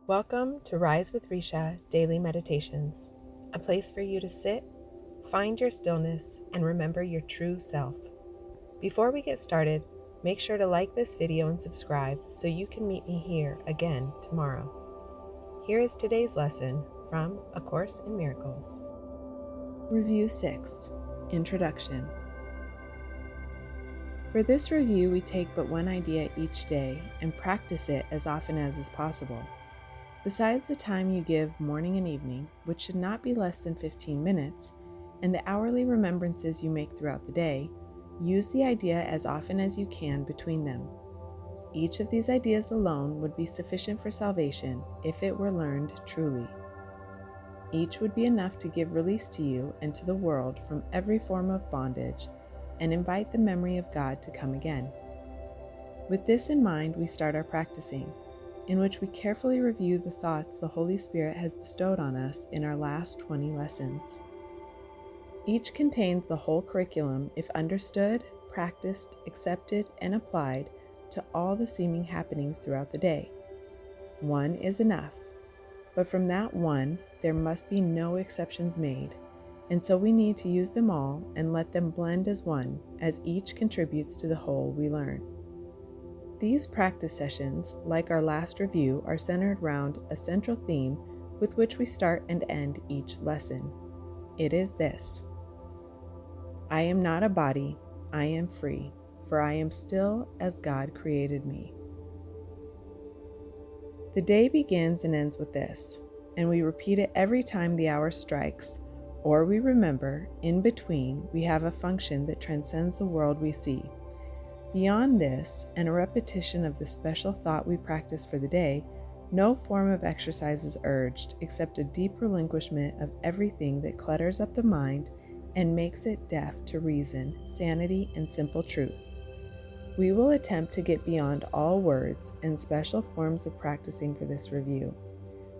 Welcome to Rise with Recia Daily Meditations, a place for you to sit, find your stillness, and remember your true self. Before we get started, make sure to like this video and subscribe so you can meet me here again tomorrow. Here is today's lesson from A Course in Miracles. Review 6, Introduction. For this review, we take but one idea each day and practice it as often as is possible. Besides the time you give morning and evening, which should not be less than 15 minutes, and the hourly remembrances you make throughout the day, use the idea as often as you can between them. Each of these ideas alone would be sufficient for salvation if it were learned truly. Each would be enough to give release to you and to the world from every form of bondage and invite the memory of God to come again. With this in mind, we start our practicing, in which we carefully review the thoughts the Holy Spirit has bestowed on us in our last 20 lessons. Each contains the whole curriculum if understood, practiced, accepted, and applied to all the seeming happenings throughout the day. One is enough, but from that one, there must be no exceptions made, and so we need to use them all and let them blend as one, as each contributes to the whole we learn. These practice sessions, like our last review, are centered around a central theme with which we start and end each lesson. It is this: I am not a body, I am free, for I am still as God created me. The day begins and ends with this, and we repeat it every time the hour strikes, or we remember, in between, we have a function that transcends the world we see. Beyond this, and a repetition of the special thought we practice for the day, no form of exercise is urged except a deep relinquishment of everything that clutters up the mind and makes it deaf to reason, sanity, and simple truth. We will attempt to get beyond all words and special forms of practicing for this review,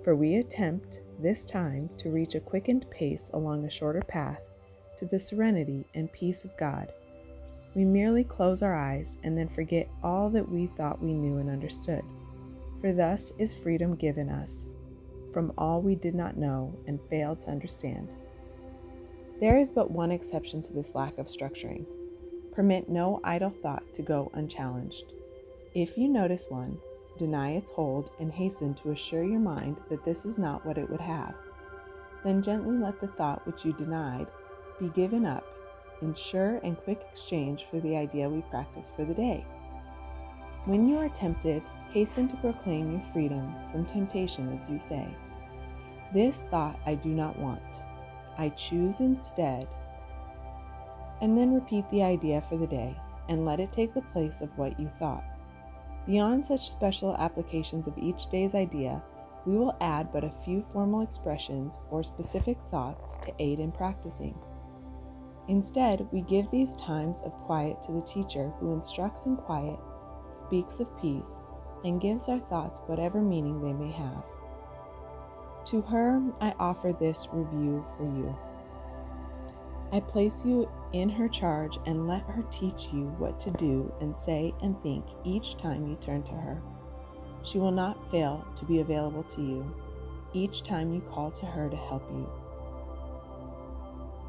for we attempt, this time, to reach a quickened pace along a shorter path to the serenity and peace of God. We merely close our eyes and then forget all that we thought we knew and understood, for thus is freedom given us from all we did not know and failed to understand. There is but one exception to this lack of structuring. Permit no idle thought to go unchallenged. If you notice one, deny its hold and hasten to assure your mind that this is not what it would have. Then gently let the thought which you denied be given up in sure and quick exchange for the idea we practice for the day. When you are tempted, hasten to proclaim your freedom from temptation as you say, "This thought I do not want. I choose instead," and then repeat the idea for the day and let it take the place of what you thought. Beyond such special applications of each day's idea, we will add but a few formal expressions or specific thoughts to aid in practicing. Instead, we give these times of quiet to the teacher who instructs in quiet, speaks of peace, and gives our thoughts whatever meaning they may have. To her, I offer this review for you. I place you in her charge and let her teach you what to do and say and think each time you turn to her. She will not fail to be available to you each time you call to her to help you.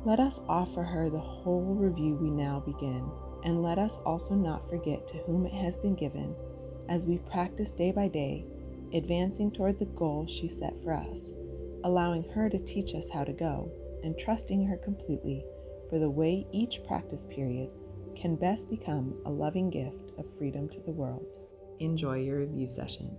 Let us offer her the whole review we now begin, and let us also not forget to whom it has been given as we practice day by day, advancing toward the goal she set for us, allowing her to teach us how to go, and trusting her completely for the way each practice period can best become a loving gift of freedom to the world. Enjoy your review session.